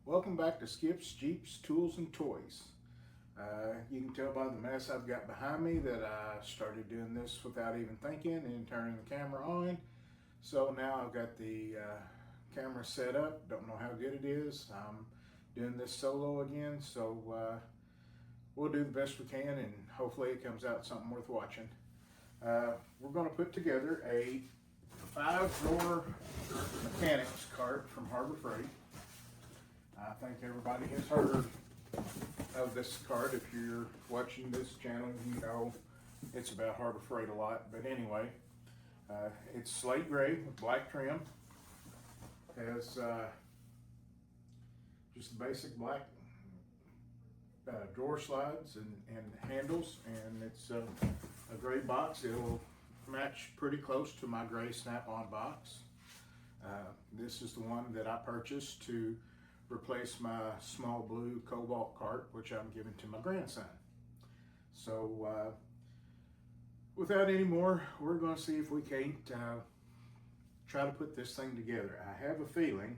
Welcome back to Skip's Jeeps, Tools, and Toys. You can tell by the mess I've got behind me that I started doing this without even thinking and turning the camera on. So now I've got the camera set up. Don't know how good it is. I'm doing this solo again, so we'll do the best we can and hopefully it comes out something worth watching. We're going to put together a 5-drawer mechanics cart from Harbor Freight. I think everybody has heard of this cart. If you're watching this channel, you know it's about Harbor Freight a lot. But anyway, it's slate gray with black trim. Has just basic black drawer slides and handles, and it's a gray box. It'll match pretty close to my gray snap-on box. This is the one that I purchased to replace my small blue Cobalt cart, which I'm giving to my grandson. So without any more, we're going to see if we can't try to put this thing together. I have a feeling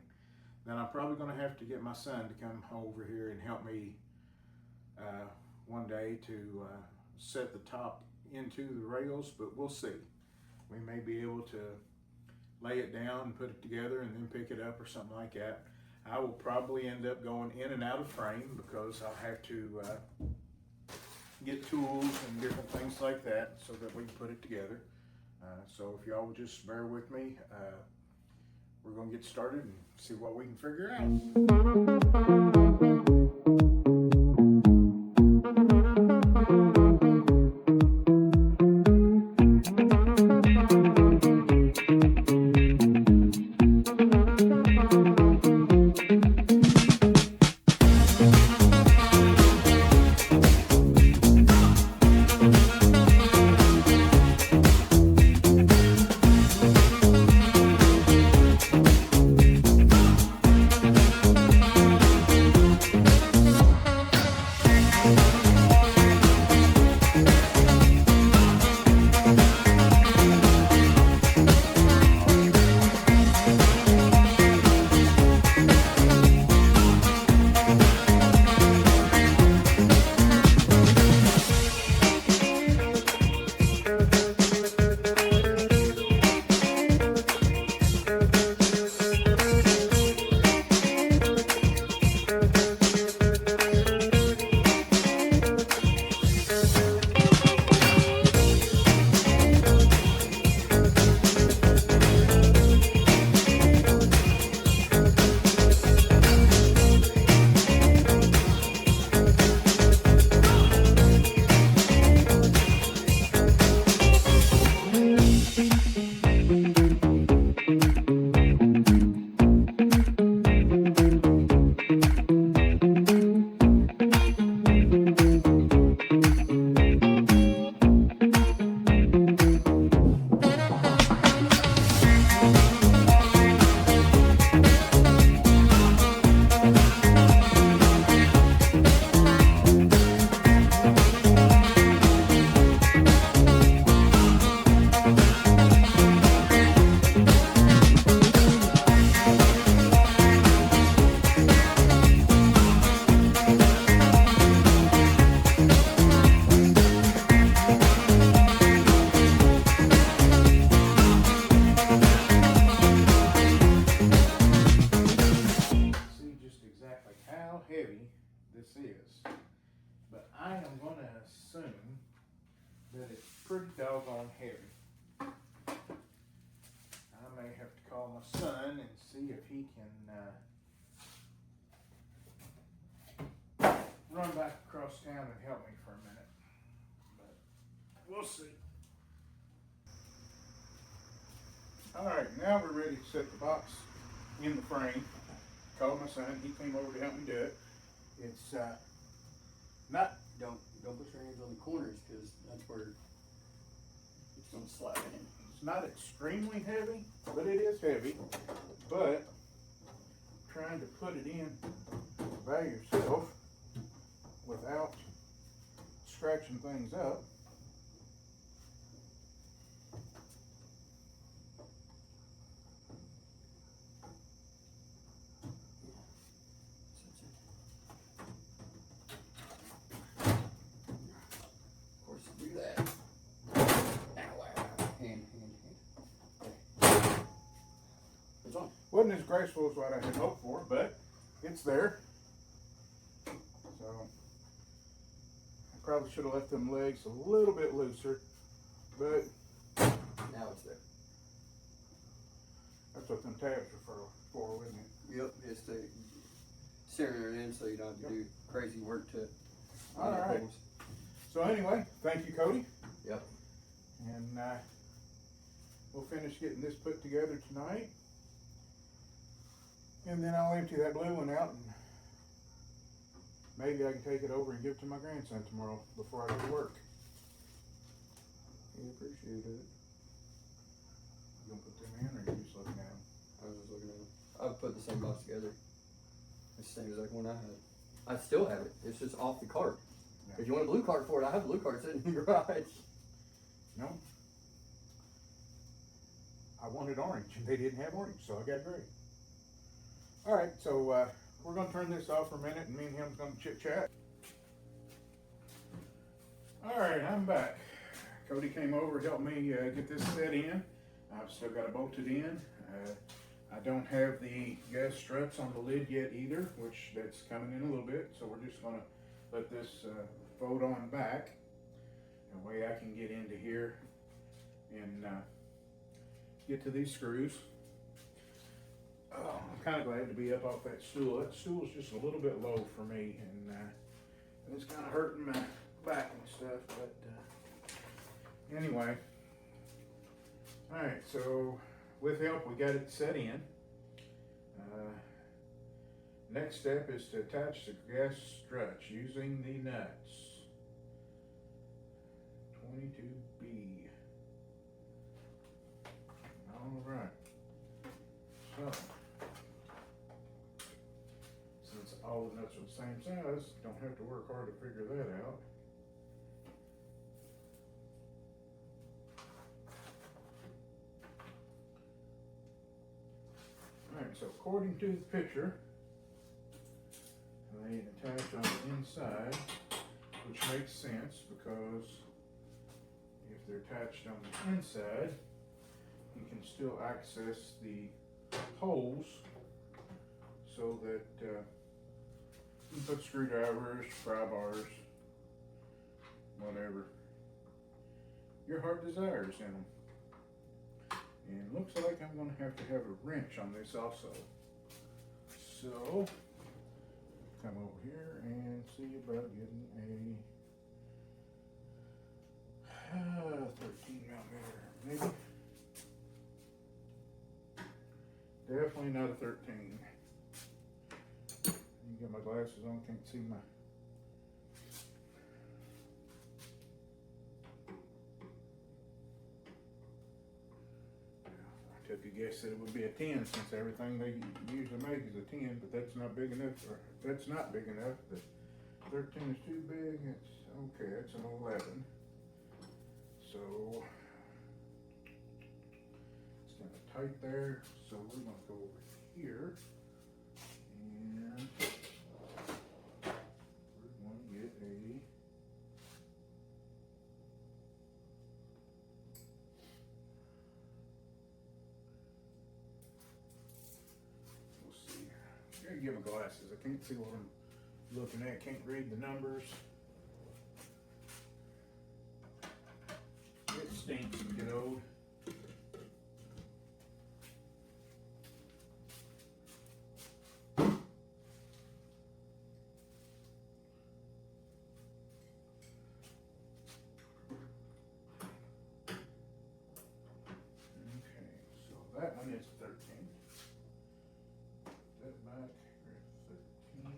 that I'm probably going to have to get my son to come over here and help me one day to set the top into the rails, but we'll see. We may be able to lay it down and put it together and then pick it up or something like that. I will probably end up going in and out of frame because I'll have to get tools and different things like that so that we can put it together. So if y'all will just bear with me, we're going to get started and see what we can figure out. Heavy this is, but I am going to assume that it's pretty doggone heavy. I may have to call my son and see if he can run back across town and help me for a minute, but we'll see. Alright, now we're ready to set the box in the frame. Called my son, he came over to help me do it. It's not. Don't put your hands on the corners because that's where it's going to slide in. It's not extremely heavy, but it is heavy. But trying to put it in by yourself without scratching things up. fine. Wasn't as graceful as what I had hoped for, but it's there. So I probably should have left them legs a little bit looser, but Now it's there. that's what them tabs are for, isn't it? Yep, it's to center it in so you don't have to do crazy work to All right. holes. So anyway, thank you, Cody. Yep. And we'll finish getting this put together tonight. And then I'll empty that blue one out, and maybe I can take it over and give it to my grandson tomorrow before I go to work. He appreciated it. You gonna put them in, or you just looking at them? I was just looking at it. I've put the same box together. It's the same exact one I had. I still have it. It's just off the cart. Yeah. If you want a blue cart for it, I have a blue cart sitting in the garage. No. I wanted orange, and they didn't have orange, so I got gray. All right, so we're gonna turn this off for a minute, and me and him's gonna chit chat. All right, I'm back. Cody came over, helped me get this set in. I've still got it bolted in. I don't have the gas struts on the lid yet either, which that's coming in a little bit. So we're just gonna let this fold on back. That way I can get into here and get to these screws. Oh, I'm kind of glad to be up off that stool. That stool's just a little bit low for me, and it's kind of hurting my back and stuff. But anyway, all right. So with help, we got it set in. Next step is to attach the gas struts using the nuts. 22B. All right. So, since all the nuts are the same size, don't have to work hard to figure that out. Alright, so according to the picture, they attach on the inside, which makes sense because if they're attached on the inside, you can still access the holes so that you can put screwdrivers, pry bars, whatever your heart desires in them. And looks like I'm going to have a wrench on this also. So, come over here and see about getting a 13 millimeter, maybe. Definitely not a 13. You get my glasses on, can't see my. I took a guess that it would be a 10 since everything they usually make is a 10, but that's not big enough. Or that's not big enough. The 13 is too big. It's okay. It's an 11. So it's kind of tight there. So we're going to go over here and we're going to get a we'll see. I gotta give my glasses. I can't see what I'm looking at. Can't read the numbers. It stinks to get old. That one is 13. That back is 13.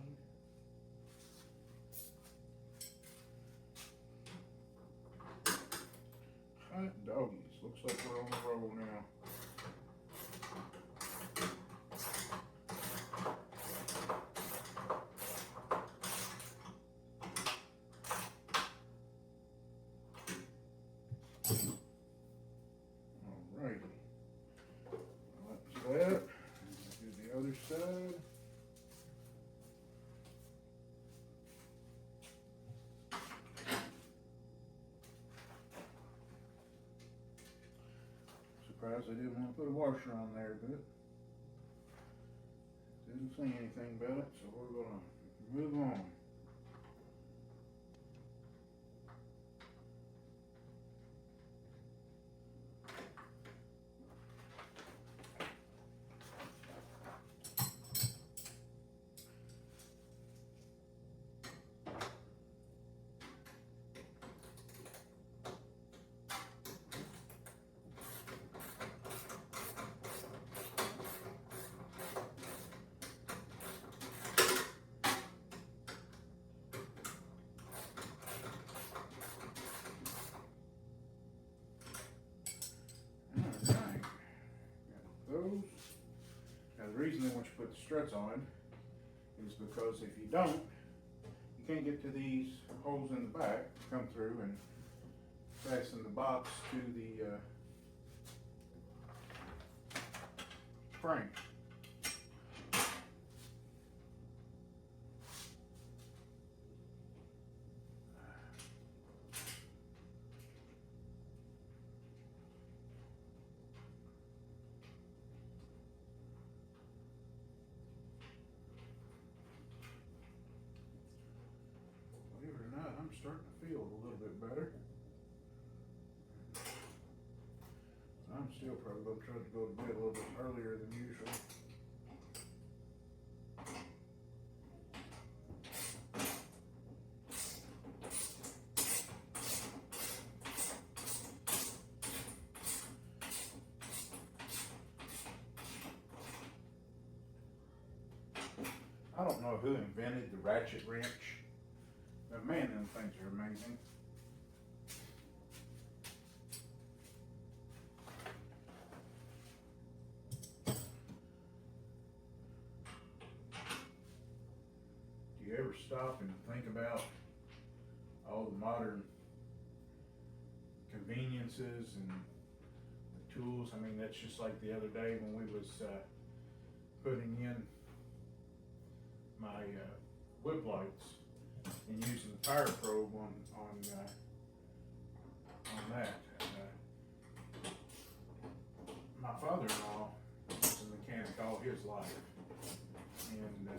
Hot doggies. Looks like we're on the roll now. Alrighty. That. Do the other side. Surprised I didn't want to put a washer on there, but say anything about it, so we're gonna move on. Alright, got those. Now the reason they want you to put the struts on is because if you don't, you can't get to these holes in the back, come through and fasten the box to the frame. Believe it or not, I'm starting to feel a little bit better. I'm still probably going to try to go to bed a little bit earlier than usual. I don't know who invented the ratchet wrench, but man, them things are amazing. Do you ever stop and think about all the modern conveniences and the tools? I mean, that's just like the other day when we was putting in my whip lights and using the fire probe on that. My father-in-law was a mechanic all his life, and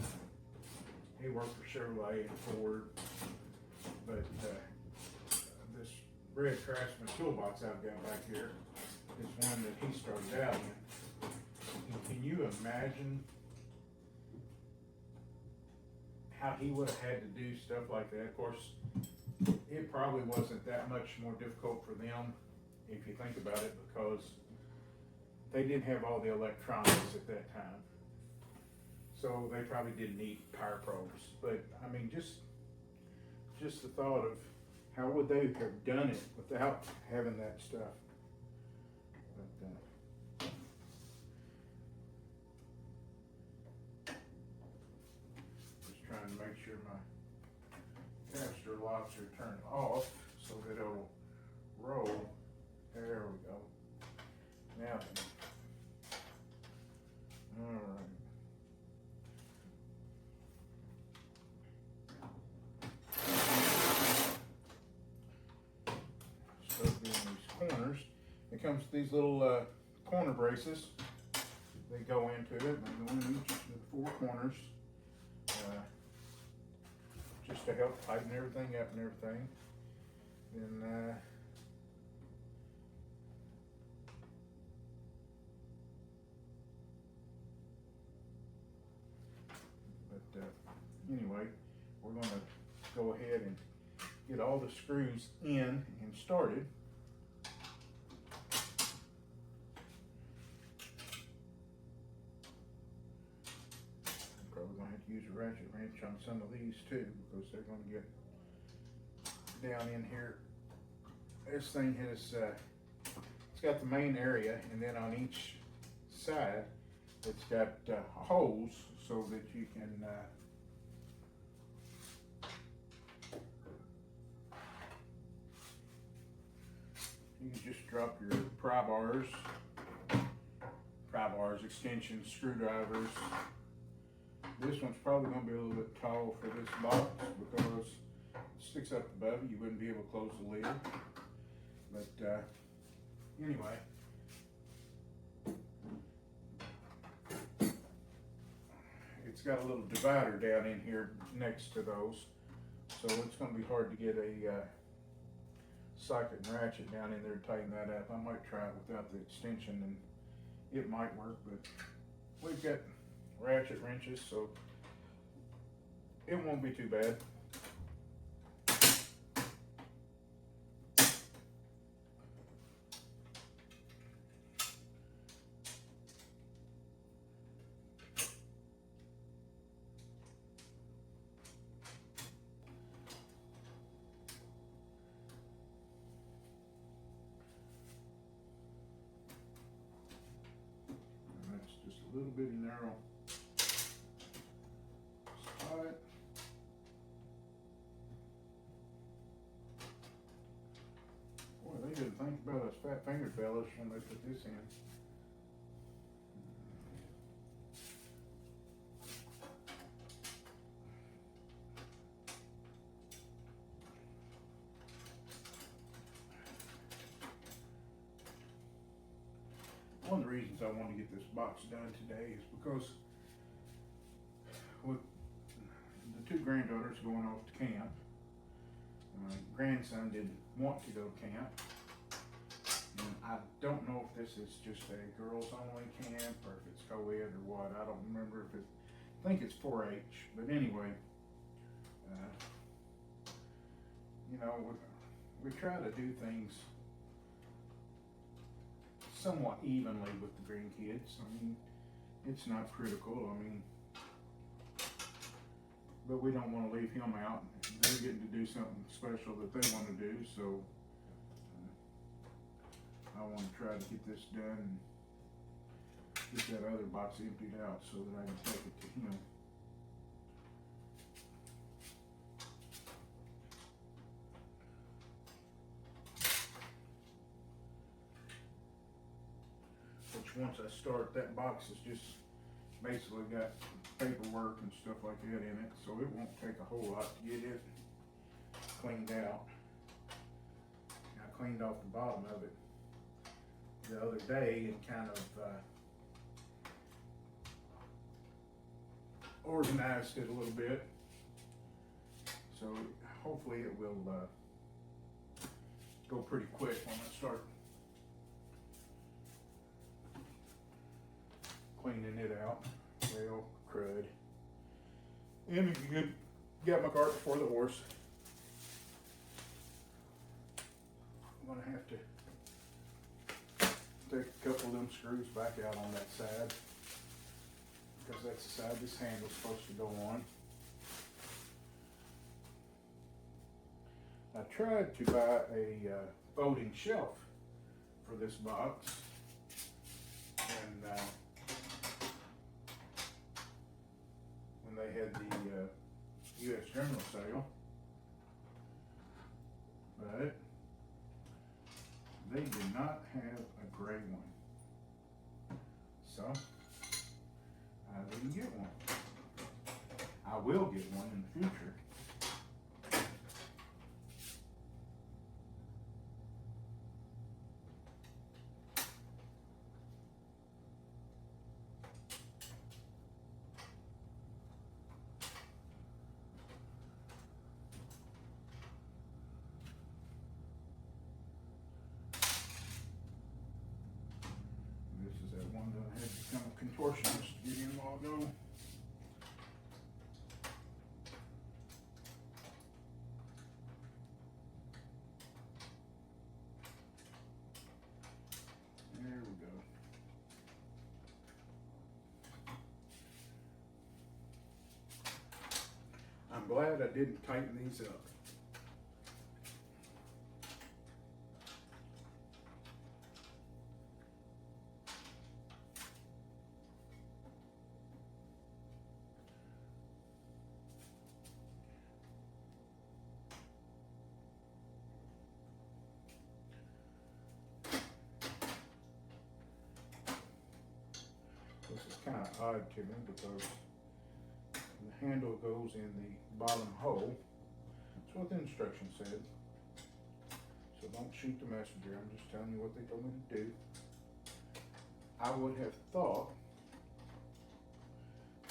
he worked for Chevrolet and Ford, but this red Craftsman toolbox I've got back here is one that he started out in. And can you imagine how he would have had to do stuff like that? Of course, it probably wasn't that much more difficult for them, if you think about it, because they didn't have all the electronics at that time. So they probably didn't need power probes. But I mean, just the thought of how would they have done it without having that stuff. But, just trying to make sure my caster locks are turned off so that it'll roll. There we go. Now then. All right. Start doing these corners. It comes with these little corner braces. They go into it, and they go in each of the four corners, just to help tighten everything up and everything. Then anyway, we're going to go ahead and get all the screws in and started. I'm probably going to have to use a ratchet wrench on some of these too, because they're going to get down in here. This thing has, it's got the main area, and then on each side, it's got holes so that you can just drop your pry bars, extensions, screwdrivers. This one's probably going to be a little bit tall for this box because it sticks up above it. You wouldn't be able to close the lid. But anyway, it's got a little divider down in here next to those, so it's gonna be hard to get a socket and ratchet down in there to tighten that up. I might try it without the extension and it might work, but we've got ratchet wrenches, so it won't be too bad. And that's just a little bitty narrow spot. Boy, they didn't think about us fat fingered fellas when they put this in. One of the reasons I want to get this box done today is because with the two granddaughters going off to camp, my grandson didn't want to go to camp. And I don't know if this is just a girls only camp or if it's co-ed or what. I don't remember if it, I think it's 4-H, but anyway, you know, we try to do things somewhat evenly with the grandkids. I mean, it's not critical. I mean, but we don't want to leave him out. They're getting to do something special that they want to do, so I want to try to get this done and get that other box emptied out so that I can take it to him. Which once I start, that box is just basically got paperwork and stuff like that in it, so it won't take a whole lot to get it cleaned out. I cleaned off the bottom of it the other day and kind of organized it a little bit, so hopefully it will go pretty quick when I start cleaning it out. Well, crud. And if you got my cart before the horse, I'm gonna have to take a couple of them screws back out on that side, because that's the side this handle's supposed to go on. I tried to buy a folding shelf for this box, and when they had the U.S.General sale, but they did not have a gray one, so I didn't get one. I will get one in the future. This is that one that I had to become a contortionist to get in a while ago. There we go. I'm glad I didn't tighten these up. This is kind of odd to me because the handle goes in the bottom hole. That's what the instructions said. So don't shoot the messenger. I'm just telling you what they told me to do. I would have thought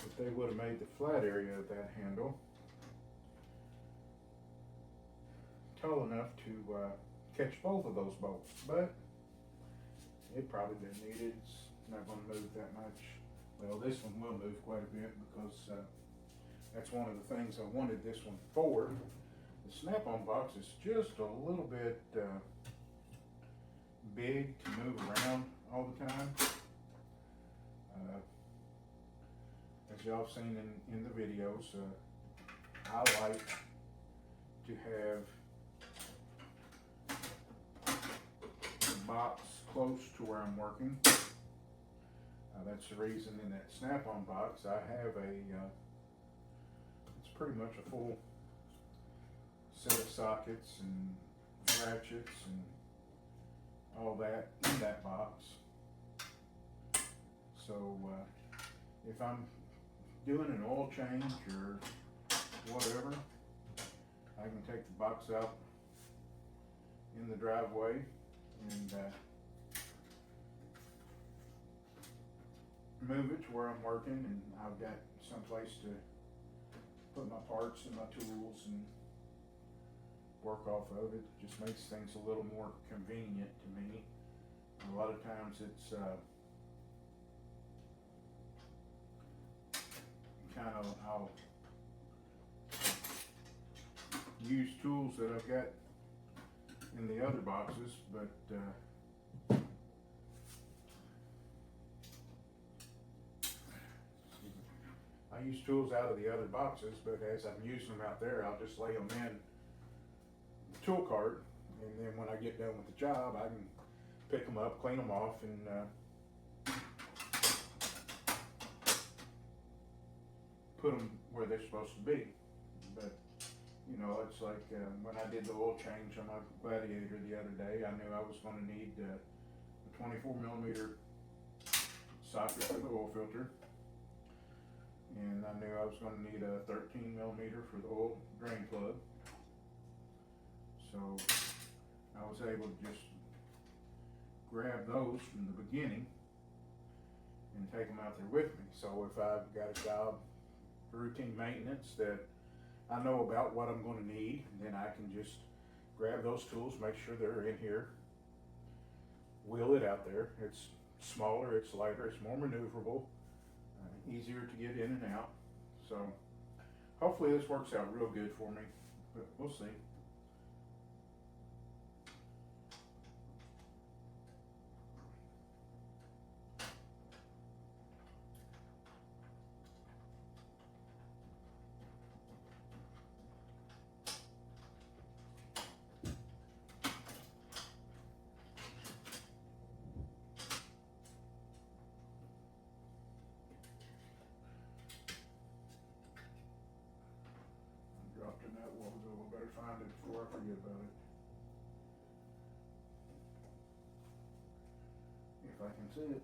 If they would have made the flat area of that handle tall enough to catch both of those bolts, but it probably didn't need it. It's not going to move that much. Well, this one will move quite a bit because that's one of the things I wanted this one for. The snap-on box is just a little bit big to move around all the time. As y'all have seen in the videos, I like to have the box close to where I'm working. That's the reason in that snap-on box I have it's pretty much a full set of sockets and ratchets and all that in that box. So if I'm doing an oil change or whatever, I can take the box out in the driveway and move it to where I'm working, and I've got someplace to put my parts and my tools and work off of it. It just makes things a little more convenient to me. A lot of times it's kind of, I'll use tools that I've got in the other boxes, but I use tools out of the other boxes, but as I'm using them out there, I'll just lay them in the tool cart, and then when I get done with the job, I can pick them up, clean them off, and put them where they're supposed to be. But you know, it's like when I did the oil change on my Gladiator the other day, I knew I was going to need a 24mm socket for the oil filter, and I knew I was going to need a 13mm for the oil drain plug. So I was able to just grab those from the beginning and take them out there with me. So if I've got a job, routine maintenance that I know about what I'm going to need, then I can just grab those tools, make sure they're in here, wheel it out there. It's smaller, it's lighter, it's more maneuverable, easier to get in and out. So hopefully this works out real good for me, but we'll see. Dropped in that logo, I better find it before I forget about it. If I can see it.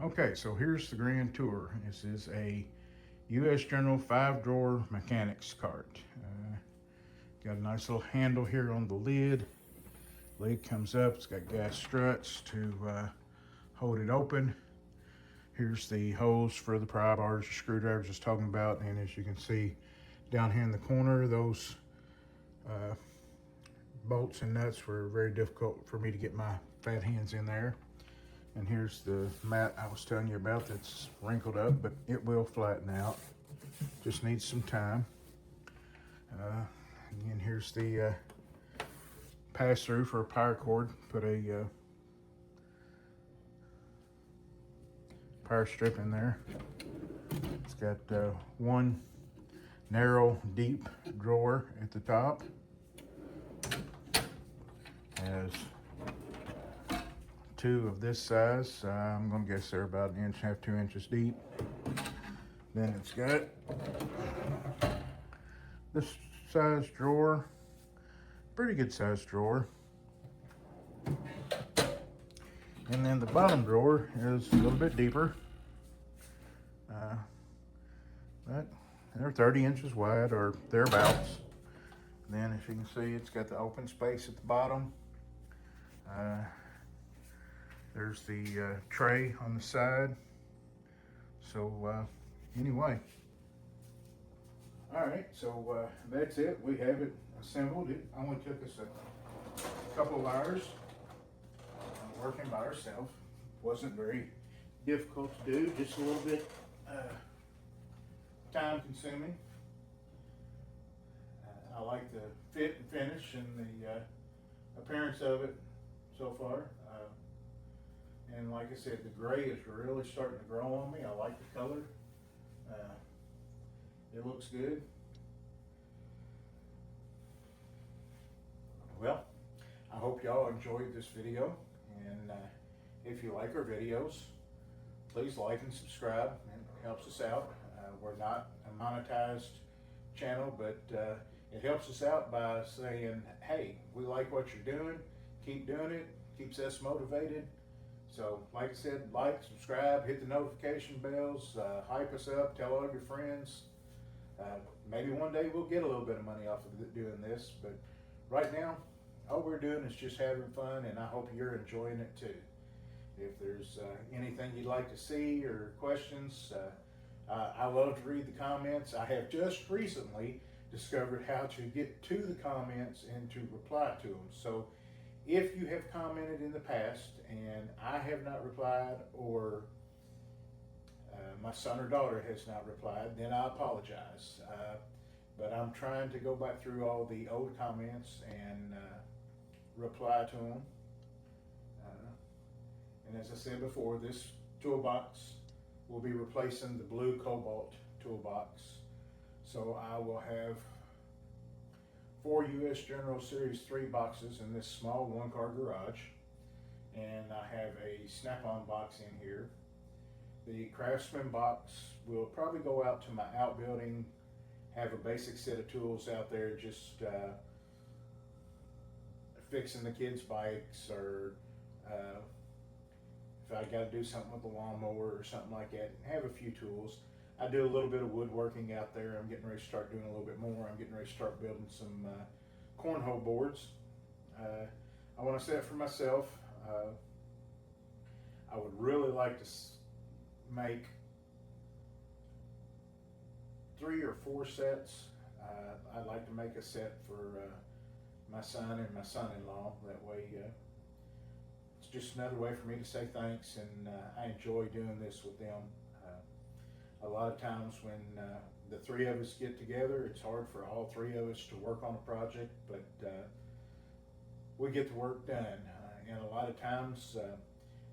Okay, so here's the grand tour. This is a U.S.General 5-drawer mechanics cart. Got a nice little handle here on the lid. Lid comes up, it's got gas struts to hold it open. Here's the holes for the pry bars, the screwdrivers I was talking about, and as you can see down here in the corner, those bolts and nuts were very difficult for me to get my fat hands in there. And here's the mat I was telling you about that's wrinkled up, but it will flatten out. Just needs some time. Again, here's the pass-through for a power cord. Put a power strip in there. It's got one narrow, deep drawer at the top. Has two of this size. I'm gonna guess they're about 1.5 to 2 inches deep. Then it's got this size drawer, pretty good sized drawer. And then the bottom drawer is a little bit deeper. But they're 30 inches wide or thereabouts. Then as you can see, it's got the open space at the bottom. There's the tray on the side. So anyway, all right, so that's it. We have it assembled. It only took us a couple of hours working by ourselves. Wasn't very difficult to do, just a little bit time consuming. I like the fit and finish and the appearance of it so far. And like I said, the gray is really starting to grow on me. I like the color. It looks good. Well, I hope y'all enjoyed this video. And if you like our videos, please like and subscribe. It helps us out. We're not a monetized channel, but it helps us out by saying, hey, we like what you're doing. Keep doing it. Keeps us motivated. So, like I said, like, subscribe, hit the notification bells, hype us up, tell all of your friends. Maybe one day we'll get a little bit of money off of doing this, but right now, all we're doing is just having fun, and I hope you're enjoying it too. If there's anything you'd like to see or questions, I love to read the comments. I have just recently discovered how to get to the comments and to reply to them. So if you have commented in the past and I have not replied, or my son or daughter has not replied, then I apologize. But I'm trying to go back through all the old comments and reply to them. And as I said before, this toolbox will be replacing the blue cobalt toolbox. So I will have 4 U.S.General Series 3 boxes in this small 1-car garage. And I have a snap-on box in here. The Craftsman box will probably go out to my outbuilding, have a basic set of tools out there, just fixing the kids' bikes, or if I got to do something with the lawnmower or something like that, have a few tools. I do a little bit of woodworking out there. I'm getting ready to start doing a little bit more. I'm getting ready to start building some cornhole boards. I want to say it for myself. I would really like to make 3 or 4 sets. I'd like to make a set for my son and my son-in-law. That way it's just another way for me to say thanks, and I enjoy doing this with them. A lot of times when the 3 of us get together, it's hard for all 3 of us to work on a project, but we get the work done. And a lot of times,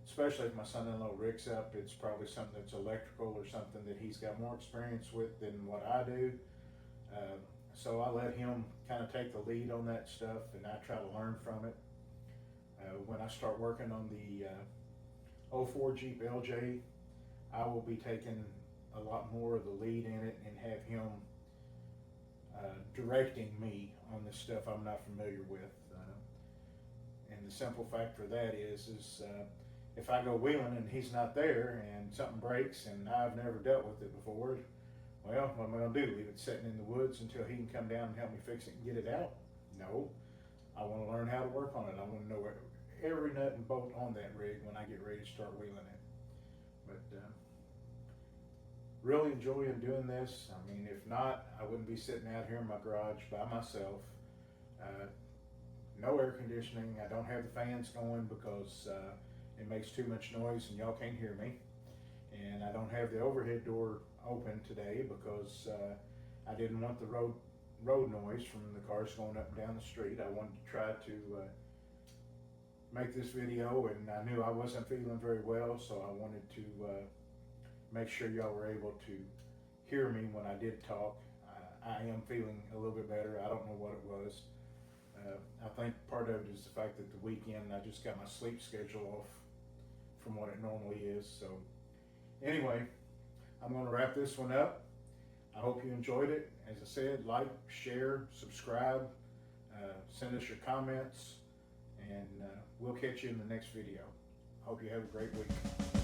especially if my son-in-law rigs up, it's probably something that's electrical or something that he's got more experience with than what I do. So I let him kind of take the lead on that stuff, and I try to learn from it. When I start working on the 04 Jeep LJ, I will be taking a lot more of the lead in it and have him directing me on the stuff I'm not familiar with. And the simple fact for that is if I go wheeling and he's not there and something breaks and I've never dealt with it before, well, what am I going to do? Leave it sitting in the woods until he can come down and help me fix it and get it out? No. I want to learn how to work on it. I want to know every nut and bolt on that rig when I get ready to start wheeling it. But really enjoying doing this. I mean, if not, I wouldn't be sitting out here in my garage by myself. No air conditioning. I don't have the fans going because it makes too much noise and y'all can't hear me. And I don't have the overhead door open today because I didn't want the road noise from the cars going up and down the street. I wanted to try to make this video, and I knew I wasn't feeling very well, so I wanted to make sure y'all were able to hear me when I did talk. I am feeling a little bit better. I don't know what it was. I think part of it is the fact that the weekend I just got my sleep schedule off from what it normally is. So anyway, I'm going to wrap this one up. I hope you enjoyed it. As I said, like, share, subscribe. Send us your comments, and we'll catch you in the next video. Hope you have a great week.